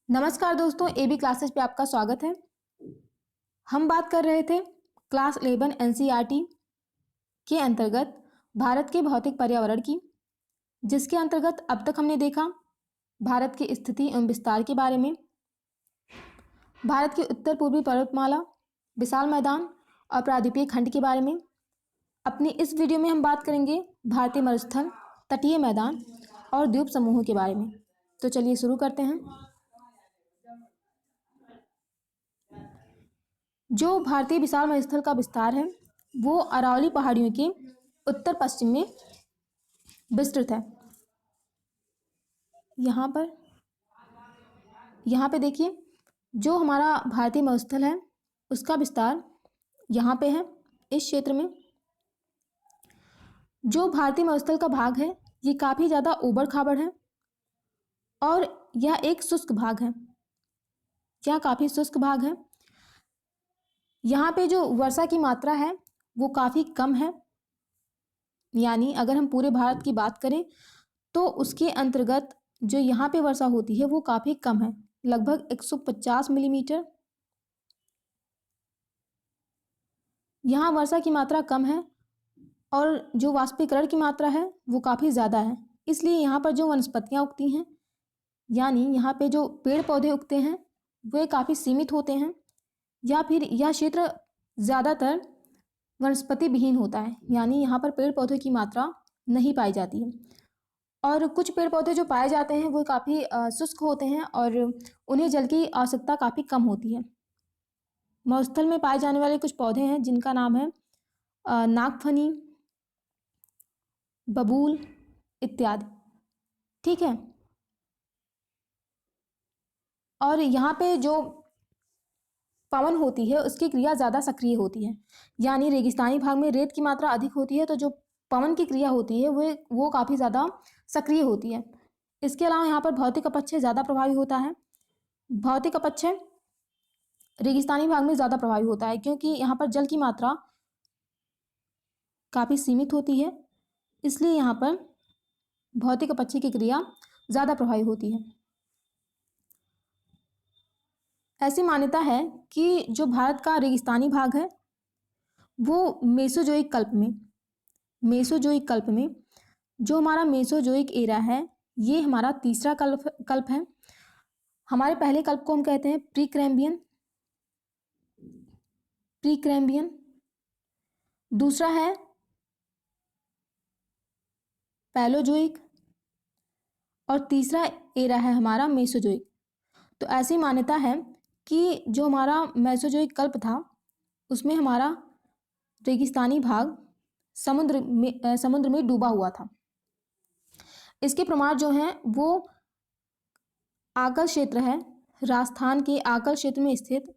नमस्कार दोस्तों, AB classes पे आपका स्वागत है। हम बात कर रहे थे क्लास 11 एनसीईआरटी के अंतर्गत भारत के भौतिक पर्यावरण की, जिसके अंतर्गत अब तक हमने देखा भारत की स्थिति एवं विस्तार के बारे में, भारत की उत्तर पूर्वी पर्वतमाला, विशाल मैदान और प्रायद्वीपीय खंड के बारे में। अपनी इस वीडियो में हम बात करेंगे भारतीय मरुस्थल, तटीय मैदान और द्वीप समूहों के बारे में। तो चलिए शुरू करते हैं। जो भारतीय विशाल मरुस्थल का विस्तार है वो अरावली पहाड़ियों के उत्तर पश्चिम में विस्तृत है। यहाँ पे देखिए, जो हमारा भारतीय मरुस्थल है उसका विस्तार यहाँ पे है, इस क्षेत्र में। जो भारतीय मरुस्थल का भाग है ये काफ़ी ज़्यादा ऊबड़ खाबड़ है और यह एक शुष्क भाग है, यह काफ़ी शुष्क भाग है। यहाँ पे जो वर्षा की मात्रा है वो काफ़ी कम है, यानी अगर हम पूरे भारत की बात करें तो उसके अंतर्गत जो यहाँ पे वर्षा होती है वो काफ़ी कम है, लगभग 150 मिलीमीटर। यहाँ वर्षा की मात्रा कम है और जो वाष्पीकरण की मात्रा है वो काफ़ी ज़्यादा है, इसलिए यहाँ पर जो वनस्पतियाँ उगती हैं, यानी यहाँ पे जो पेड़ पौधे उगते हैं वे काफ़ी सीमित होते हैं, या फिर यह क्षेत्र ज़्यादातर वनस्पति विहीन होता है, यानी यहाँ पर पेड़ पौधों की मात्रा नहीं पाई जाती है। और कुछ पेड़ पौधे जो पाए जाते हैं वो काफ़ी शुष्क होते हैं और उन्हें जल की आवश्यकता काफ़ी कम होती है। मरुस्थल में पाए जाने वाले कुछ पौधे हैं जिनका नाम है नागफनी, बबूल इत्यादि। ठीक है। और यहाँ पे जो पवन होती है उसकी क्रिया ज़्यादा सक्रिय होती है, यानी रेगिस्तानी भाग में रेत की मात्रा अधिक होती है तो जो पवन की क्रिया होती है वो काफ़ी ज़्यादा सक्रिय होती है। इसके अलावा यहाँ पर भौतिक अपक्षय ज़्यादा प्रभावी होता है। भौतिक अपक्षय रेगिस्तानी भाग में ज़्यादा प्रभावी होता है क्योंकि यहाँ पर जल की मात्रा काफ़ी सीमित होती है, इसलिए यहाँ पर भौतिक अपक्षय की क्रिया ज़्यादा प्रभावी होती है। ऐसी मान्यता है कि जो भारत का रेगिस्तानी भाग है वो मेसोजोइक कल्प में जो हमारा मेसोजोइक एरा है ये हमारा तीसरा कल्प है। हमारे पहले कल्प को हम कहते हैं प्रीक्रैम्बियन, दूसरा है पैलोजोइक और तीसरा एरा है हमारा मेसोजोइक। तो ऐसी मान्यता है कि जो हमारा मेसोजोइक कल्प था उसमें हमारा रेगिस्तानी भाग समुद्र में डूबा हुआ था। इसके प्रमाण जो हैं वो आकल क्षेत्र है, राजस्थान के आकल क्षेत्र में स्थित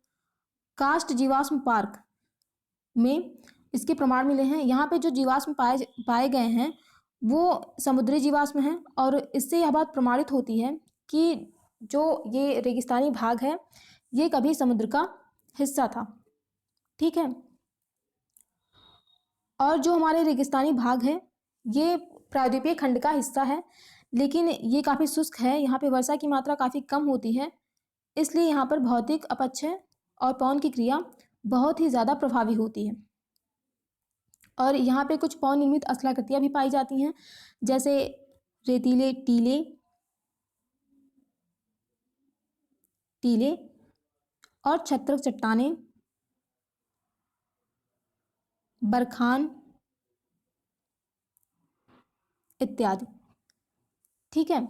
कास्ट जीवाश्म पार्क में इसके प्रमाण मिले हैं। यहाँ पे जो जीवाश्म पाए गए हैं वो समुद्री जीवाश्म हैं और इससे यह बात प्रमाणित होती है कि जो ये रेगिस्तानी भाग है ये कभी समुद्र का हिस्सा था। ठीक है। और जो हमारे रेगिस्तानी भाग है ये प्रायद्वीपीय खंड का हिस्सा है, लेकिन ये काफ़ी शुष्क है, यहाँ पे वर्षा की मात्रा काफ़ी कम होती है, इसलिए यहाँ पर भौतिक अपक्षय और पवन की क्रिया बहुत ही ज़्यादा प्रभावी होती है। और यहाँ पे कुछ पवन निर्मित स्थलाकृतियाँ भी पाई जाती हैं, जैसे रेतीले टीले और छत्रक चट्टानें, बरखान इत्यादि। ठीक है।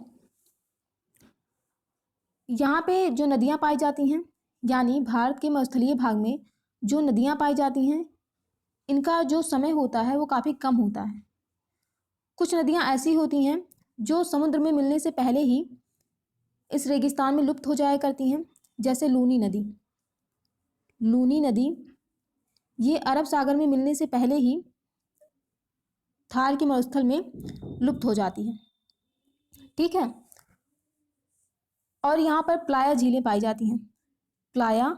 यहाँ पे जो नदियाँ पाई जाती हैं, यानी भारत के मरुस्थलीय भाग में जो नदियाँ पाई जाती हैं इनका जो समय होता है वो काफ़ी कम होता है। कुछ नदियाँ ऐसी होती हैं जो समुद्र में मिलने से पहले ही इस रेगिस्तान में लुप्त हो जाया करती हैं, जैसे लूनी नदी ये अरब सागर में मिलने से पहले ही थार के मरुस्थल में लुप्त हो जाती है। ठीक है। और यहाँ पर प्लाया झीलें पाई जाती हैं। प्लाया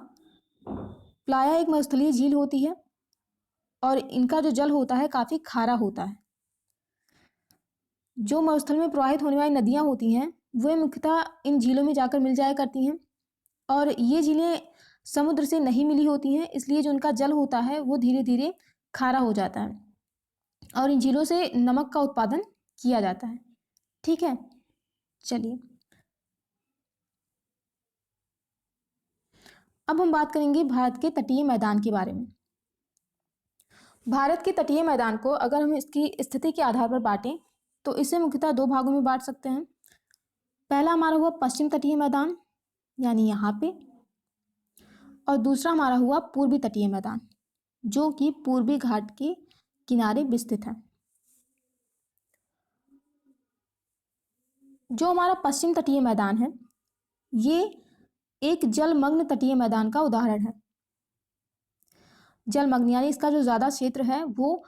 एक मरुस्थलीय झील होती है और इनका जो जल होता है काफ़ी खारा होता है। जो मरुस्थल में प्रवाहित होने वाली नदियाँ होती हैं वे मुख्यतः इन झीलों में जाकर मिल जाया करती हैं, और ये झीलें समुद्र से नहीं मिली होती हैं, इसलिए जो उनका जल होता है वो धीरे धीरे खारा हो जाता है और इन झीलों से नमक का उत्पादन किया जाता है। ठीक है, चलिए अब हम बात करेंगे भारत के तटीय मैदान के बारे में। भारत के तटीय मैदान को अगर हम इसकी स्थिति के आधार पर बांटें तो इसे मुख्यतः दो भागों में बांट सकते हैं। पहला हमारा हुआ पश्चिम तटीय मैदान, यानी यहाँ पे, और दूसरा हमारा हुआ पूर्वी तटीय मैदान, जो कि पूर्वी घाट के किनारे विस्तृत है। जो हमारा पश्चिम तटीय मैदान है ये एक जलमग्न तटीय मैदान का उदाहरण है। जलमग्न यानी इसका जो ज़्यादा क्षेत्र है वो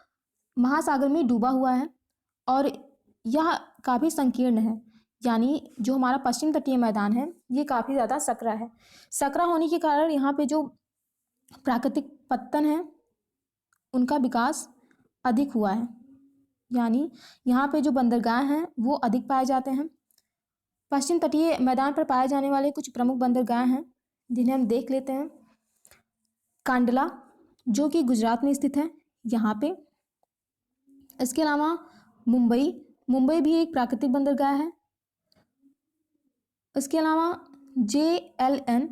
महासागर में डूबा हुआ है और यह काफ़ी संकीर्ण है, यानी जो हमारा पश्चिम तटीय मैदान है ये काफ़ी ज़्यादा सकरा है। सकरा होने के कारण यहाँ पे जो प्राकृतिक पत्तन है उनका विकास अधिक हुआ है, यानी यहाँ पे जो बंदरगाह हैं वो अधिक पाए जाते हैं। पश्चिम तटीय मैदान पर पाए जाने वाले कुछ प्रमुख बंदरगाह हैं जिन्हें हम देख लेते हैं। कांडला, जो कि गुजरात में स्थित है यहाँ पे। इसके अलावा मुंबई भी एक प्राकृतिक बंदरगाह है। इसके अलावा JLN,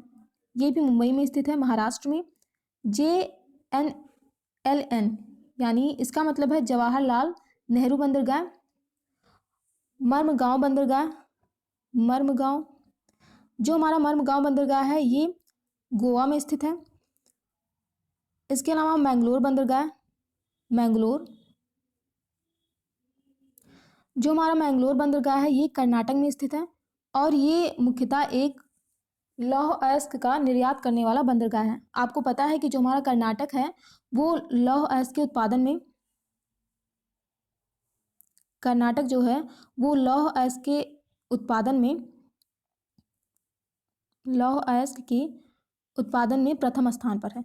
ये भी मुंबई में स्थित है, महाराष्ट्र में। JNLN यानी इसका मतलब है जवाहरलाल नेहरू बंदरगाह। मर्मगांव बंदरगाह, मर्मगांव, जो हमारा मर्मगांव बंदरगाह है ये गोवा में स्थित है। इसके अलावा मैंगलोर बंदरगाह, मैंगलोर, जो हमारा मैंगलोर बंदरगाह है ये कर्नाटक में स्थित है और ये मुख्यतः एक लौह अयस्क का निर्यात करने वाला बंदरगाह है। आपको पता है कि जो हमारा कर्नाटक है वो लौह अयस्क के उत्पादन में, कर्नाटक जो है वो लौह अयस्क के उत्पादन में प्रथम स्थान पर है।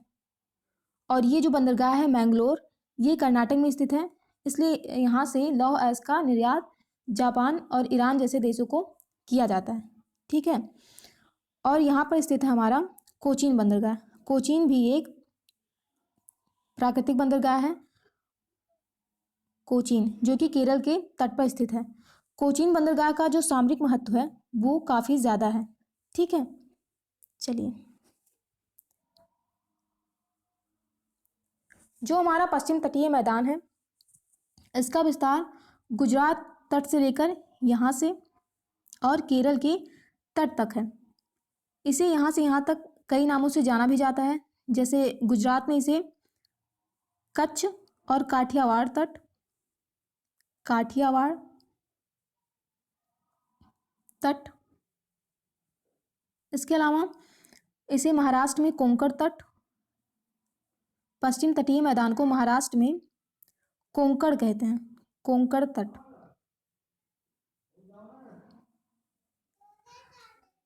और ये जो बंदरगाह है मैंगलोर, ये कर्नाटक में स्थित है, इसलिए यहाँ से लौह अयस्क का निर्यात जापान और ईरान जैसे देशों को किया जाता है। ठीक है, और यहाँ पर स्थित है हमारा कोचीन बंदरगाह। कोचीन भी एक प्राकृतिक बंदरगाह है, कोचीन, जो कि केरल के तट पर स्थित है। कोचीन बंदरगाह का जो सामरिक महत्व है वो काफ़ी ज़्यादा है। ठीक है, चलिए जो हमारा पश्चिम तटीय मैदान है इसका विस्तार गुजरात तट से लेकर यहाँ से और केरल के तट तक है। इसे यहाँ से यहाँ तक कई नामों से जाना भी जाता है, जैसे गुजरात में इसे कच्छ और काठियावाड़ तट, इसके अलावा इसे महाराष्ट्र में कोंकण तट, पश्चिम तटीय मैदान को महाराष्ट्र में कोंकण कहते हैं, कोंकण तट।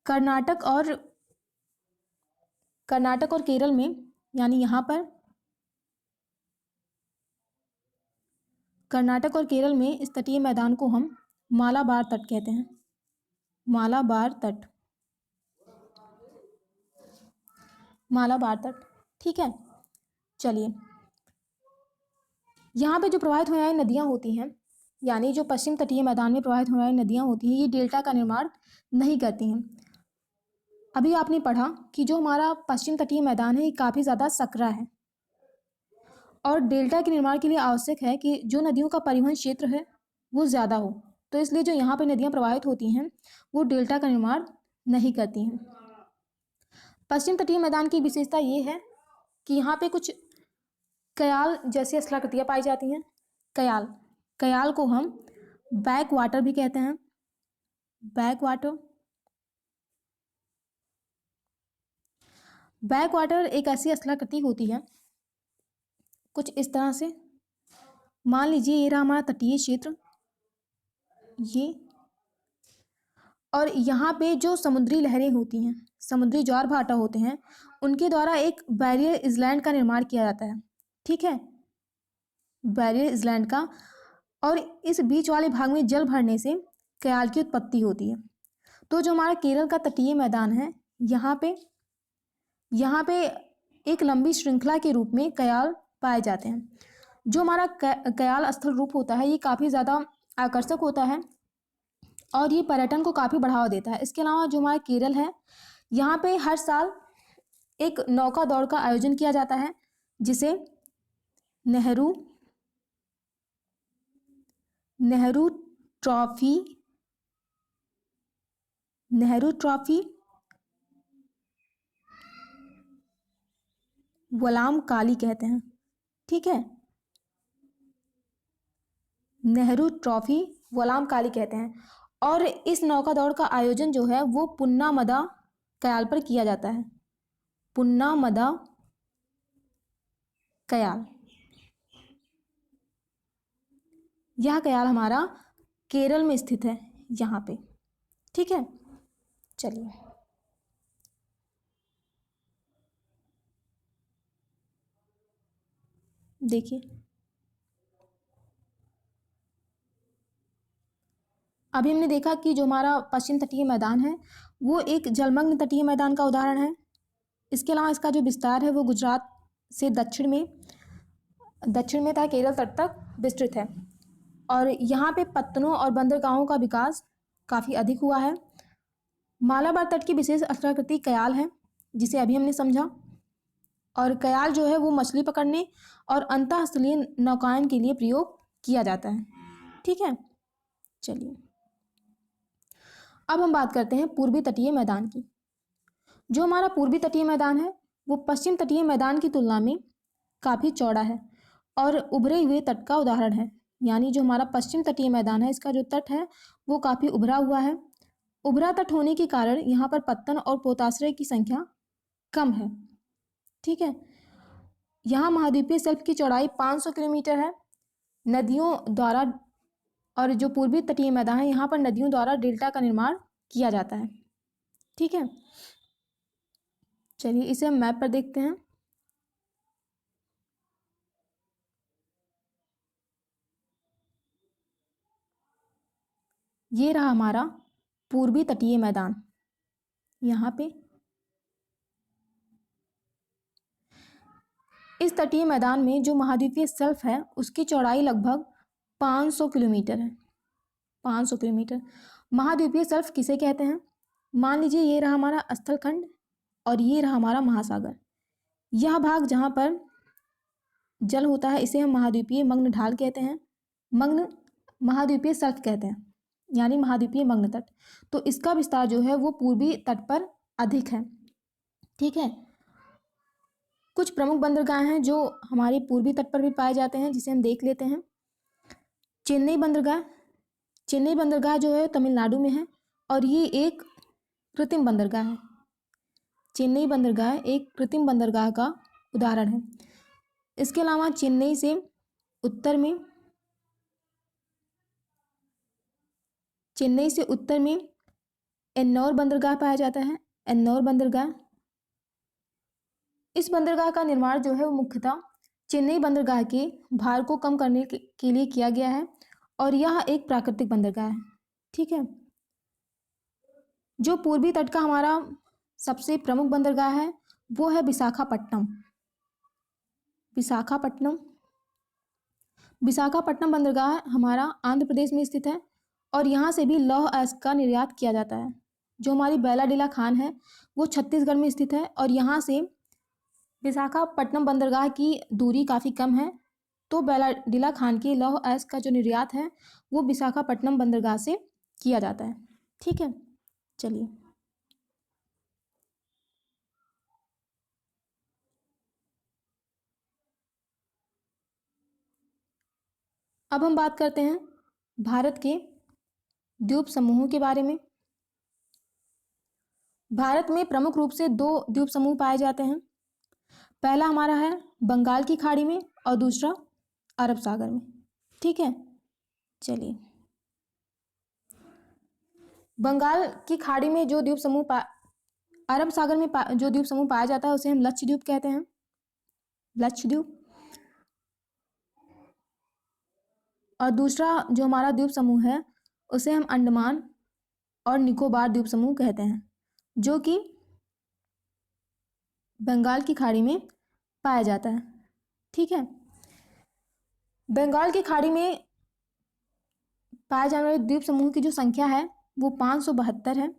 कर्नाटक और केरल में, यानी यहाँ पर कर्नाटक और केरल में इस तटीय मैदान को हम मालाबार तट कहते हैं, मालाबार तट। ठीक है, चलिए यहाँ पे जो प्रवाहित होने वाली नदियाँ होती हैं, यानी जो पश्चिम तटीय मैदान में प्रवाहित होने वाली नदियाँ होती हैं, ये डेल्टा का निर्माण नहीं करती हैं। अभी आपने पढ़ा कि जो हमारा पश्चिम तटीय मैदान है ये काफ़ी ज़्यादा सकरा है और डेल्टा के निर्माण के लिए आवश्यक है कि जो नदियों का परिवहन क्षेत्र है वो ज़्यादा हो, तो इसलिए जो यहाँ पे नदियाँ प्रवाहित होती हैं वो डेल्टा का निर्माण नहीं करती हैं। पश्चिम तटीय मैदान की विशेषता ये है कि यहाँ पे कुछ कयाल जैसी स्थलाकृतियाँ पाई जाती हैं। कयाल को हम बैक वाटर भी कहते हैं, बैक वाटर एक ऐसी स्थलाकृति होती है कुछ इस तरह से। मान लीजिए ये रहा हमारा तटीय क्षेत्र, ये, और यहाँ पे जो समुद्री लहरें होती हैं, समुद्री ज्वार भाटा होते हैं, उनके द्वारा एक बैरियर आइलैंड का निर्माण किया जाता है। ठीक है, बैरियर आइलैंड का, और इस बीच वाले भाग में जल भरने से कयाल की उत्पत्ति होती है। तो जो हमारा केरल का तटीय मैदान है यहाँ पे यहाँ पे एक लंबी श्रृंखला के रूप में कयाल पाए जाते हैं। जो हमारा कयाल स्थल रूप होता है ये काफ़ी ज़्यादा आकर्षक होता है और ये पर्यटन को काफ़ी बढ़ावा देता है। इसके अलावा जो हमारा केरल है, यहाँ पे हर साल एक नौका दौड़ का आयोजन किया जाता है जिसे नेहरू नेहरू ट्रॉफी वलाम काली कहते हैं। ठीक है, नेहरू ट्रॉफी वलाम काली कहते हैं। और इस नौका दौड़ का आयोजन जो है वो पुन्नामदा कयाल पर किया जाता है। पुन्नामदा कयाल, यह कयाल हमारा केरल में स्थित है यहाँ पे। ठीक है, चलिए देखिए, अभी हमने देखा कि जो हमारा पश्चिम तटीय मैदान है वो एक जलमग्न तटीय मैदान का उदाहरण है। इसके अलावा इसका जो विस्तार है वो गुजरात से दक्षिण में तथा केरल तट तक विस्तृत है और यहाँ पे पत्तनों और बंदरगाहों का विकास काफ़ी अधिक हुआ है। मालाबार तट की विशेष स्थलाकृति कयाल है जिसे अभी हमने समझा। और कयाल जो है वो मछली पकड़ने और अंतःस्थलीय नौकायन के लिए प्रयोग किया जाता है। ठीक है, चलिए अब हम बात करते हैं पूर्वी तटीय मैदान की। जो हमारा पूर्वी तटीय मैदान है वो पश्चिम तटीय मैदान की तुलना में काफ़ी चौड़ा है और उभरे हुए तट का उदाहरण है। यानी जो हमारा पश्चिम तटीय मैदान है इसका जो तट है वो काफ़ी उभरा हुआ है। उभरा तट होने के कारण यहाँ पर पत्तन और पोताश्रय की संख्या कम है। ठीक है, यहाँ महाद्वीपीय शेल्फ की चौड़ाई 500 किलोमीटर है नदियों द्वारा। और जो पूर्वी तटीय मैदान है यहाँ पर नदियों द्वारा डेल्टा का निर्माण किया जाता है। ठीक है, चलिए इसे हम मैप पर देखते हैं। ये रहा हमारा पूर्वी तटीय मैदान। यहाँ पे इस तटीय मैदान में जो महाद्वीपीय शेल्फ है उसकी चौड़ाई लगभग 500 किलोमीटर है। 500 किलोमीटर। महाद्वीपीय शेल्फ किसे कहते हैं? मान लीजिए ये रहा हमारा स्थलखंड और ये रहा हमारा महासागर। यह भाग जहाँ पर जल होता है इसे हम महाद्वीपीय मग्न ढाल कहते हैं। मग्न महाद्वीपीय शेल्फ कहते हैं, यानी महाद्वीपीय मग्न तट। तो इसका विस्तार जो है वो पूर्वी तट पर अधिक है। ठीक है, कुछ प्रमुख बंदरगाह हैं जो हमारे पूर्वी तट पर भी पाए जाते हैं जिसे हम देख लेते हैं। चेन्नई बंदरगाह जो है तमिलनाडु में है और ये एक कृत्रिम बंदरगाह है। चेन्नई बंदरगाह एक कृत्रिम बंदरगाह का उदाहरण है। इसके अलावा चेन्नई से उत्तर में एन्नौर बंदरगाह पाया जाता है। एन्नौर बंदरगाह, इस बंदरगाह का निर्माण जो है वो मुख्यतः चेन्नई बंदरगाह के भार को कम करने के लिए किया गया है और यह एक प्राकृतिक बंदरगाह है। ठीक है, जो पूर्वी तट का हमारा सबसे प्रमुख बंदरगाह है वो है विशाखापट्टनम। विशाखापट्टनम बंदरगाह हमारा आंध्र प्रदेश में स्थित है और यहाँ से भी लौह अयस्क का निर्यात किया जाता है। जो हमारी बैलाडीला खान है वो छत्तीसगढ़ में स्थित है और यहाँ से विशाखापट्टनम बंदरगाह की दूरी काफ़ी कम है। तो बैलाडीला खान के लौह अयस्क का जो निर्यात है वो विशाखापट्टनम बंदरगाह से किया जाता है। ठीक है, चलिए अब हम बात करते हैं भारत के द्वीप समूहों के बारे में। भारत में प्रमुख रूप से 2 द्वीप समूह पाए जाते हैं। पहला हमारा है बंगाल की खाड़ी में और दूसरा अरब सागर में। ठीक है, चलिए बंगाल की खाड़ी में जो द्वीप समूह अरब सागर में जो द्वीप समूह पाया जाता है उसे हम लक्षद्वीप कहते हैं। लक्षद्वीप। और दूसरा जो हमारा द्वीप समूह है उसे हम अंडमान और निकोबार द्वीप समूह कहते हैं, जो कि बंगाल की खाड़ी में पाया जाता है। ठीक है, बंगाल की खाड़ी में पाए जाने वाले द्वीप समूह की जो संख्या है वो 572 है।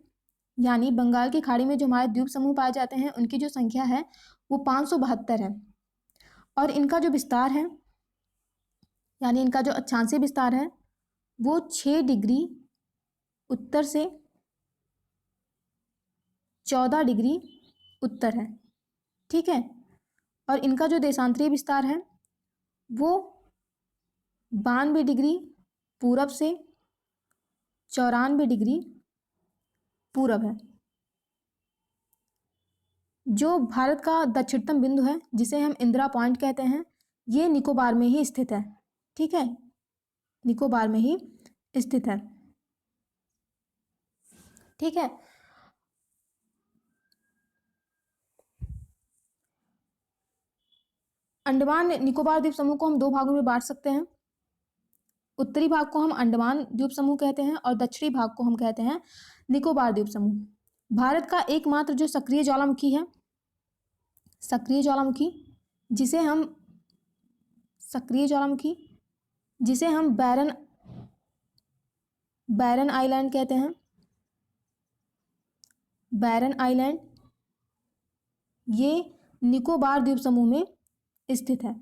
यानी बंगाल की खाड़ी में जो हमारे द्वीप समूह पाए जाते हैं उनकी जो संख्या है वो 572 है। और इनका जो विस्तार है, यानी इनका जो अक्षांशीय विस्तार है वो 6 डिग्री उत्तर से 14 डिग्री उत्तर है। ठीक है, और इनका जो देशांतरीय विस्तार है वो 92 डिग्री पूरब से 94 डिग्री पूरब है। जो भारत का दक्षिणतम बिंदु है जिसे हम इंदिरा पॉइंट कहते हैं, ये निकोबार में ही स्थित है। ठीक है, निकोबार में ही स्थित है। ठीक है, अंडमान निकोबार द्वीप समूह को हम दो भागों में बांट सकते हैं। उत्तरी भाग को हम अंडमान द्वीप समूह कहते हैं और दक्षिणी भाग को हम कहते हैं निकोबार द्वीप समूह। भारत का एकमात्र जो सक्रिय ज्वालामुखी है, सक्रिय ज्वालामुखी जिसे हम बैरन आइलैंड कहते हैं, बैरन आइलैंड, ये निकोबार द्वीप समूह में स्थित है।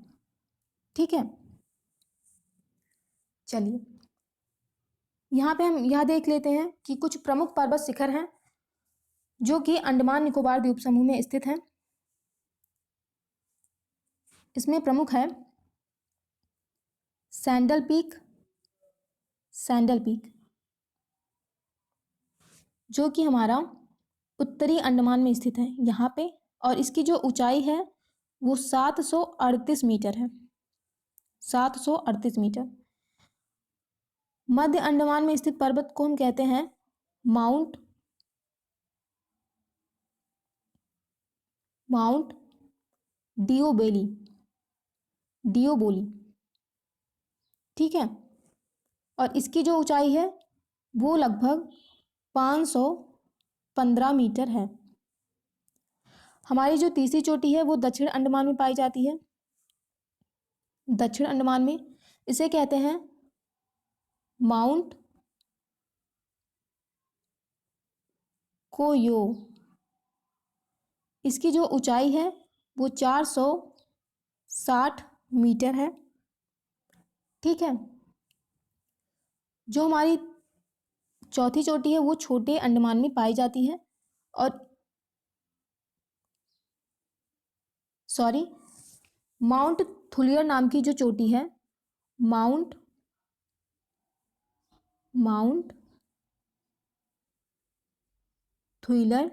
ठीक है, चलिए यहाँ पे हम यह देख लेते हैं कि कुछ प्रमुख पर्वत शिखर हैं जो कि अंडमान निकोबार द्वीप समूह में स्थित हैं। इसमें प्रमुख है सैंडल पीक, जो कि हमारा उत्तरी अंडमान में स्थित है यहाँ पे, और इसकी जो ऊंचाई है वो 738 मीटर है, 738 मीटर। मध्य अंडमान में स्थित पर्वत को हम कहते हैं माउंट डिओबोली। ठीक है, और इसकी जो ऊंचाई है वो लगभग 515 मीटर है। हमारी जो तीसरी चोटी है वो दक्षिण अंडमान में पाई जाती है। दक्षिण अंडमान में इसे कहते हैं माउंट कोयो। इसकी जो ऊंचाई है वो 460 मीटर है। ठीक है, जो हमारी चौथी चोटी है वो छोटे अंडमान में पाई जाती है, और माउंट थुलियर नाम की जो चोटी है, माउंट थुइलर,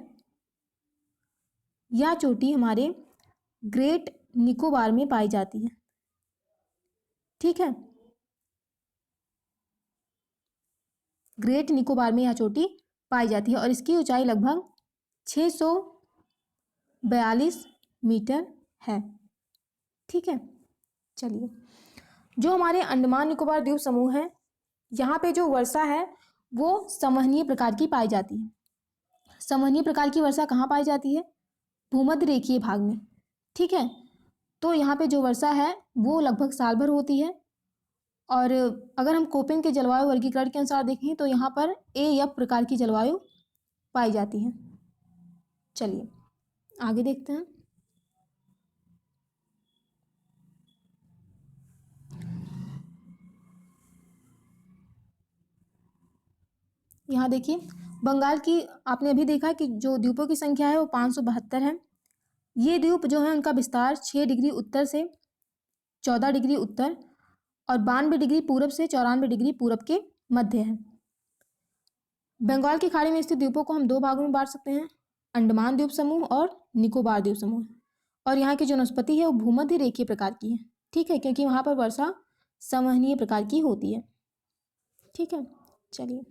यह चोटी हमारे ग्रेट निकोबार में पाई जाती है। ठीक है, ग्रेट निकोबार में यह चोटी पाई जाती है और इसकी ऊंचाई लगभग 642 मीटर है। ठीक है, चलिए जो हमारे अंडमान निकोबार द्वीप समूह है, यहाँ पे जो वर्षा है वो संवहनीय प्रकार की पाई जाती है। संवहनीय प्रकार की वर्षा कहाँ पाई जाती है? भूमध्य रेखीय भाग में। ठीक है, तो यहाँ पे जो वर्षा है वो लगभग साल भर होती है, और अगर हम कोपेन के जलवायु वर्गीकरण के अनुसार देखें तो यहाँ पर एएफ प्रकार की जलवायु पाई जाती है। चलिए आगे देखते हैं। यहाँ देखिए, बंगाल की आपने अभी देखा कि जो द्वीपों की संख्या है वो 572 है। ये द्वीप जो है उनका विस्तार 6 डिग्री उत्तर से 14 डिग्री उत्तर और 92 डिग्री पूरब से 94 डिग्री पूरब के मध्य है। बंगाल की खाड़ी में स्थित द्वीपों को हम दो भागों में बांट सकते हैं, अंडमान द्वीप समूह और निकोबार द्वीप समूह। और यहाँ की जो वनस्पति है वो भूमध्य रेखीय प्रकार की है। ठीक है, क्योंकि वहाँ पर वर्षा संवहनीय प्रकार की होती है। ठीक है, चलिए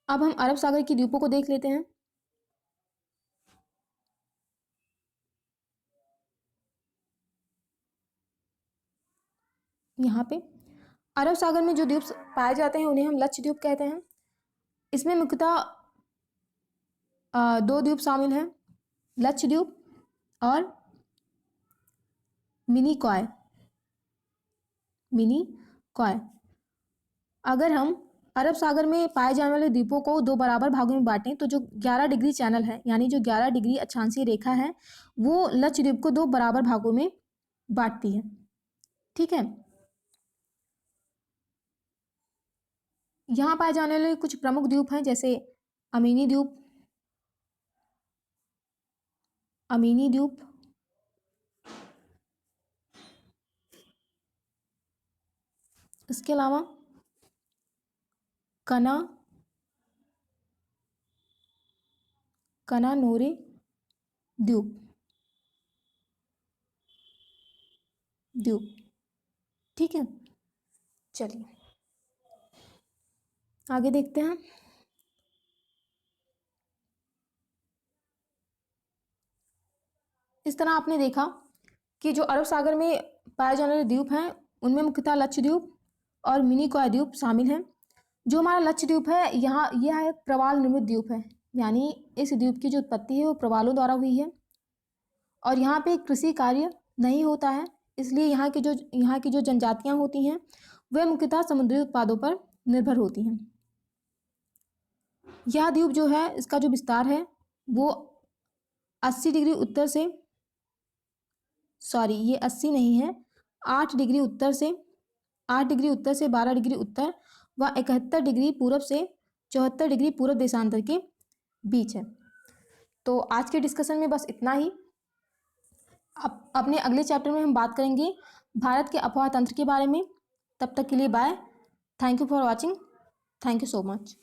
अब हम अरब सागर की द्वीपों को देख लेते हैं। यहाँ पे अरब सागर में जो द्वीप पाए जाते हैं उन्हें हम लक्षद्वीप कहते हैं। इसमें मुख्यतः दो द्वीप शामिल हैं, लक्षद्वीप और मिनिकॉय। अगर हम अरब सागर में पाए जाने वाले द्वीपों को दो बराबर भागों में बांटें तो जो 11 डिग्री चैनल है, यानी जो 11 डिग्री अक्षांशीय रेखा है, वो लक्षद्वीप को दो बराबर भागों में बांटती है। ठीक है, यहाँ पाए जाने वाले कुछ प्रमुख द्वीप हैं, जैसे अमीनी द्वीप, इसके अलावा कनानोरे द्वीप। ठीक है, चलिए आगे देखते हैं। इस तरह आपने देखा कि जो अरब सागर में पाए जाने वाले द्वीप हैं उनमें मुख्यतः लक्षद्वीप और मिनिकॉय द्वीप शामिल हैं। जो हमारा लक्षद्वीप है, यहाँ यह एक प्रवाल निर्मित द्वीप है, यानी इस द्वीप की जो उत्पत्ति है वो प्रवालों द्वारा हुई है और यहाँ पे कृषि कार्य नहीं होता है, इसलिए यहाँ की जो जनजातियाँ होती हैं वह मुख्यतः समुद्री उत्पादों पर निर्भर होती हैं। यह द्वीप जो है, इसका जो विस्तार है वो 80 डिग्री उत्तर से, सॉरी ये 80 नहीं है, 8 डिग्री उत्तर से 12 डिग्री उत्तर व 71 डिग्री पूरब से 74 डिग्री पूरब देशांतर के बीच है। तो आज के डिस्कशन में बस इतना ही। अपने अगले चैप्टर में हम बात करेंगे भारत के अफवाह तंत्र के बारे में। तब तक के लिए bye. Thank you for watching. Thank you so much.